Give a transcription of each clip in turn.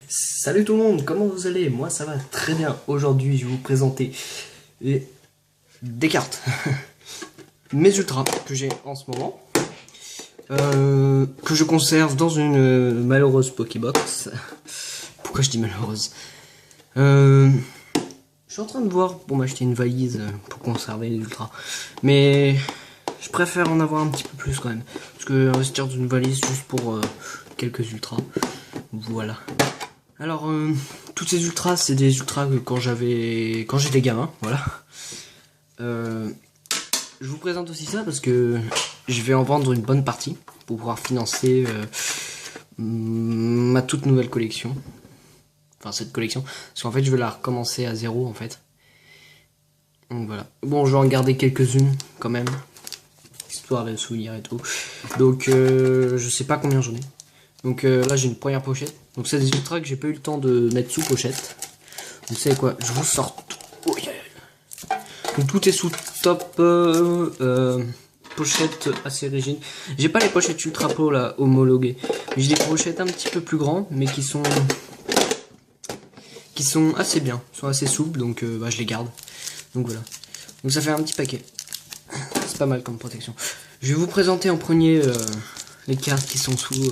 Salut tout le monde, comment vous allez? Moi ça va très bien. Aujourd'hui je vais vous présenter des cartes. Mes ultras que j'ai en ce moment. Que je conserve dans une malheureuse Pokébox. Pourquoi je dis malheureuse? Je suis en train de voir pour m'acheter une valise pour conserver les ultras. Mais je préfère en avoir un petit peu plus quand même. Parce que investir dans une valise juste pour quelques ultras. Voilà. Alors, toutes ces ultras, c'est des ultras que quand j'étais gamin, voilà. Je vous présente aussi ça parce que je vais en vendre une bonne partie pour pouvoir financer ma toute nouvelle collection. Enfin, cette collection. Parce qu'en fait, je vais la recommencer à zéro, en fait. Donc voilà. Bon, je vais en garder quelques-unes, quand même. Histoire de souvenirs et tout. Donc, je sais pas combien j'en ai. Donc là j'ai une première pochette. Donc c'est des ultras que j'ai pas eu le temps de mettre sous pochette. Vous savez quoi, je vous sors tout. Oh, yeah. Donc tout est sous top pochette assez rigide. J'ai pas les pochettes ultra pro là homologuées. J'ai des pochettes un petit peu plus grandes mais qui sont assez bien, sont assez souples donc je les garde. Donc voilà. Donc ça fait un petit paquet. C'est pas mal comme protection. Je vais vous présenter en premier les cartes qui sont sous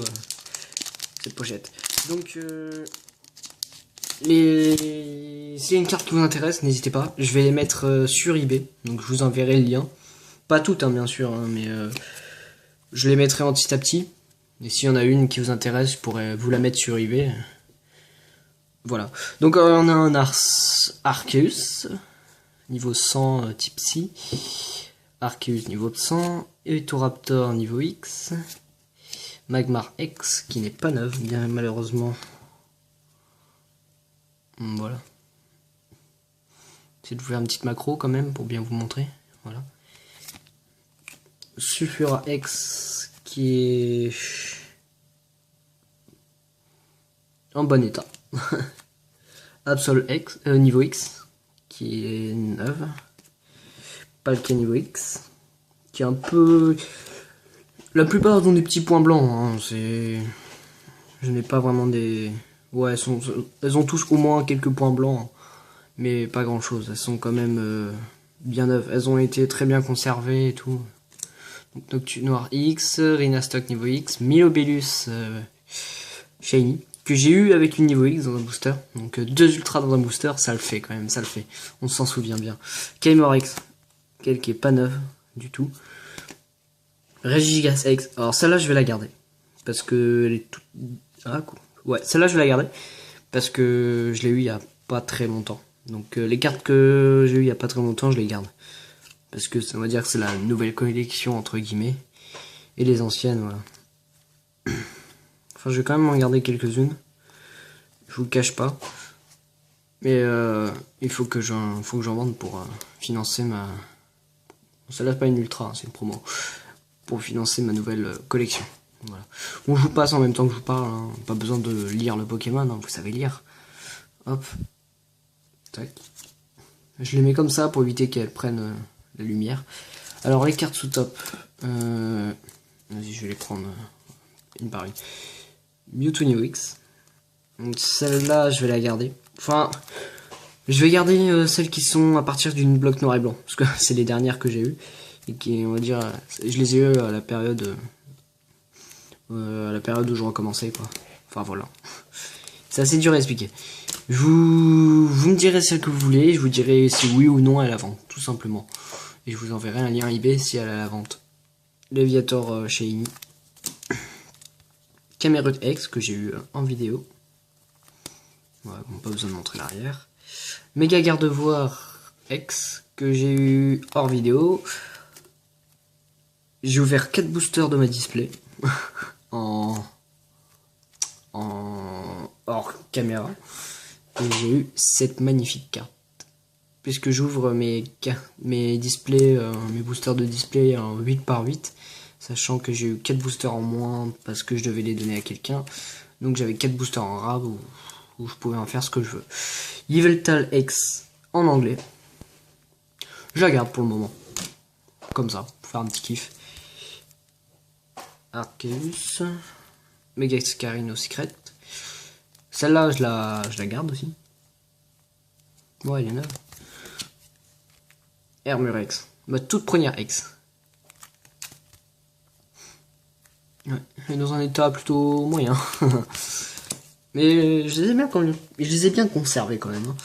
cette pochette. Donc s'il y a une carte qui vous intéresse, n'hésitez pas. Je vais les mettre sur eBay. Donc je vous enverrai le lien. Pas toutes hein, bien sûr, hein, mais je les mettrai en petit à petit. Et s'il y en a une qui vous intéresse, je pourrais vous la mettre sur eBay. Voilà. Donc on a un Arceus, niveau 100 type C. Arceus niveau de 100. Electroraptor niveau X. Magmar X qui n'est pas neuve, bien malheureusement. Voilà. J'essaie de vous faire une petite macro quand même pour bien vous montrer. Voilà. Sulfura X qui est en bon état. Absol X niveau X qui est neuve. Palkia niveau X qui est un peu. La plupart ont des petits points blancs. Hein. Je n'ai pas vraiment des. Ouais, elles ont tous au moins quelques points blancs, mais pas grand chose. Elles sont quand même bien neuves. Elles ont été très bien conservées et tout. Donc, Noctu Noir X, Rhinastock niveau X, Milobellus Shiny, que j'ai eu avec une niveau X dans un booster. Donc 2 ultras dans un booster, ça le fait quand même, ça le fait. On s'en souvient bien. Keymore X, qui est pas neuve du tout. Regigas X, alors celle-là je vais la garder. Parce que elle est toute. Ah, cool. Ouais, celle-là je vais la garder parce que je l'ai eu il y a pas très longtemps. Donc les cartes que j'ai eu il y a pas très longtemps, je les garde parce que ça veut dire que c'est la nouvelle collection entre guillemets et les anciennes, voilà. Enfin, je vais quand même en garder quelques-unes. Je vous le cache pas, mais il faut que j'en vende pour financer ma. Celle-là c'est pas une ultra, hein, c'est une promo pour financer ma nouvelle collection. Voilà. Bon, je vous passe en même temps que je vous parle, hein. Pas besoin de lire le Pokémon, hein. Vous savez lire. Hop. Tac. Je les mets comme ça pour éviter qu'elles prennent la lumière. Alors les cartes sous top. Vas-y, je vais les prendre une par une. Mewtwo New X. Donc celle-là, je vais la garder. Enfin, je vais garder celles qui sont à partir d'une bloc noir et blanc. Parce que c'est les dernières que j'ai eues. Et qui, on va dire, je les ai eues à la période... où je recommençais quoi. Enfin voilà. C'est assez dur à expliquer. Vous me direz celle que vous voulez, je vous dirai si oui ou non elle est à la vente, tout simplement. Et je vous enverrai un lien eBay si elle est à la vente. Léviator Shiny. Camerupt X que j'ai eu en vidéo. Ouais, bon, pas besoin de montrer l'arrière. Méga Gardevoir X que j'ai eu hors vidéo. J'ai ouvert 4 boosters de ma display. en hors caméra et j'ai eu cette magnifique carte puisque j'ouvre mes displays, mes boosters de display en 8 par 8, sachant que j'ai eu 4 boosters en moins parce que je devais les donner à quelqu'un, donc j'avais 4 boosters en rab où je pouvais en faire ce que je veux. Yveltal X en anglais, je la garde pour le moment comme ça pour faire un petit kiff. Arceus, Mega Scarino Secret, Celle-là, je la garde aussi. Ouais, elle est neuve. Hermurex. Ma toute première ex. Ouais, elle est dans un état plutôt moyen. Mais je les ai bien, je les ai bien conservés quand même. Hein.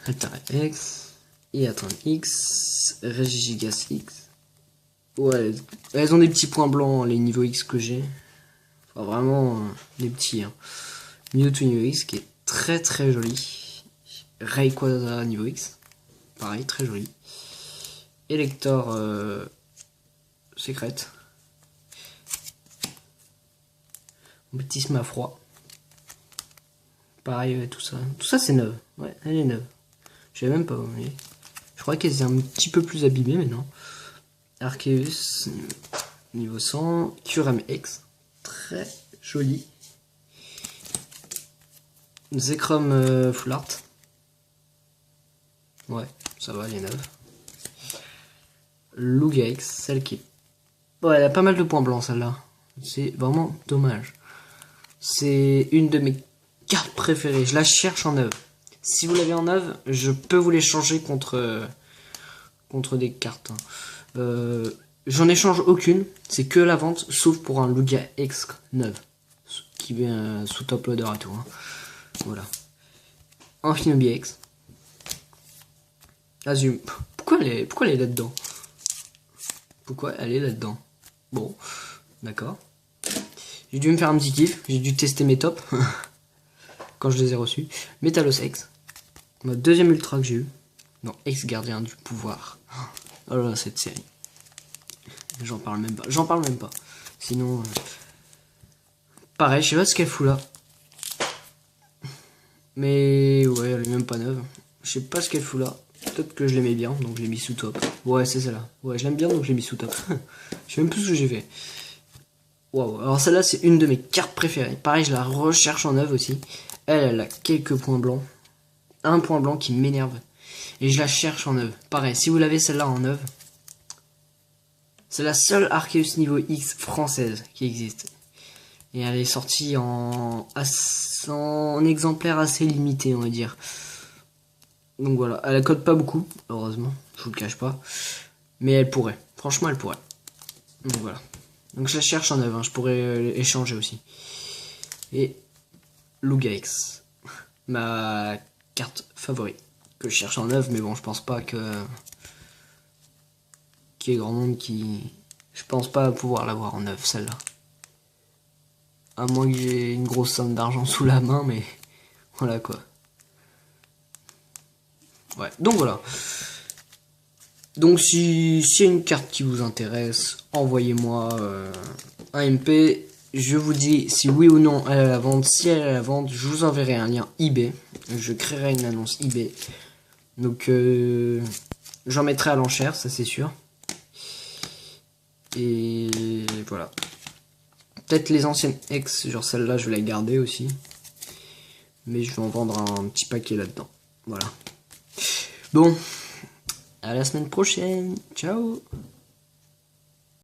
Altare X, Iatron X, Regigas X. Ouais, elles ont des petits points blancs, les niveaux X que j'ai. Enfin, vraiment des petits. Hein. Mewtwo niveau X qui est très très joli. Rayquaza niveau X. Pareil, très joli. Elector secrète. Petit Smafroi. Pareil, tout ça. Tout ça c'est neuf. Ouais, elle est neuve. Je savais même pas, mais je crois qu'elle est un petit peu plus abîmée, mais non. Arceus, niveau 100. Kyurem X. Très joli. Zekrom Full Art. Ouais, ça va, elle est neuve. Lugia X, celle qui... Ouais, elle a pas mal de points blancs, celle-là. C'est vraiment dommage. C'est une de mes cartes préférées. Je la cherche en neuve. Si vous l'avez en neuve, je peux vous l'échanger contre des cartes. J'en échange aucune. C'est que la vente, sauf pour un Lugia X neuve. Qui vient sous top loader et tout. Hein. Voilà. Infinobi X. Azum. Pourquoi elle est là-dedans? Pourquoi elle est là-dedans? Bon, d'accord. J'ai dû me faire un petit kiff. J'ai dû tester mes tops. Quand je les ai reçus. Metalos X. Ma deuxième ultra que j'ai eu. Non, ex-gardien du pouvoir. Oh là là, cette série. J'en parle même pas. J'en parle même pas. Sinon... pareil, je sais pas ce qu'elle fout là. Mais ouais, elle est même pas neuve. Je sais pas ce qu'elle fout là. Peut-être que je l'aimais bien, donc je l'ai mis sous top. Ouais, c'est celle-là. Ouais, je l'aime bien, donc je l'ai mis sous top. Je sais même plus ce que j'ai fait. Waouh, alors celle-là, c'est une de mes cartes préférées. Pareil, je la recherche en neuve aussi. Elle a quelques points blancs. Un point blanc qui m'énerve. Et je la cherche en neuve. Pareil, si vous l'avez celle-là en neuve, c'est la seule Arceus niveau X française qui existe. Et elle est sortie en exemplaire assez limité, on va dire. Donc voilà, elle code pas beaucoup, heureusement, je vous le cache pas. Mais elle pourrait, franchement elle pourrait. Donc voilà. Donc je la cherche en neuve, hein. Je pourrais échanger aussi. Et Lugia X, ma carte favorite, que je cherche en neuve, mais bon, je pense pas que... qu'il y ait grand monde qui... Je pense pas pouvoir l'avoir en neuve, celle-là. À moins que j'ai une grosse somme d'argent sous la main, mais voilà quoi. Ouais, donc voilà. Donc si y a une carte qui vous intéresse, envoyez-moi un MP. Je vous dis si oui ou non elle est à la vente. Si elle est à la vente, je vous enverrai un lien eBay. Je créerai une annonce eBay. Donc j'en mettrai à l'enchère, ça c'est sûr. Et voilà. Peut-être les anciennes ex, genre celle-là, je vais la garder aussi. Mais je vais en vendre un petit paquet là-dedans. Voilà. Bon, à la semaine prochaine. Ciao.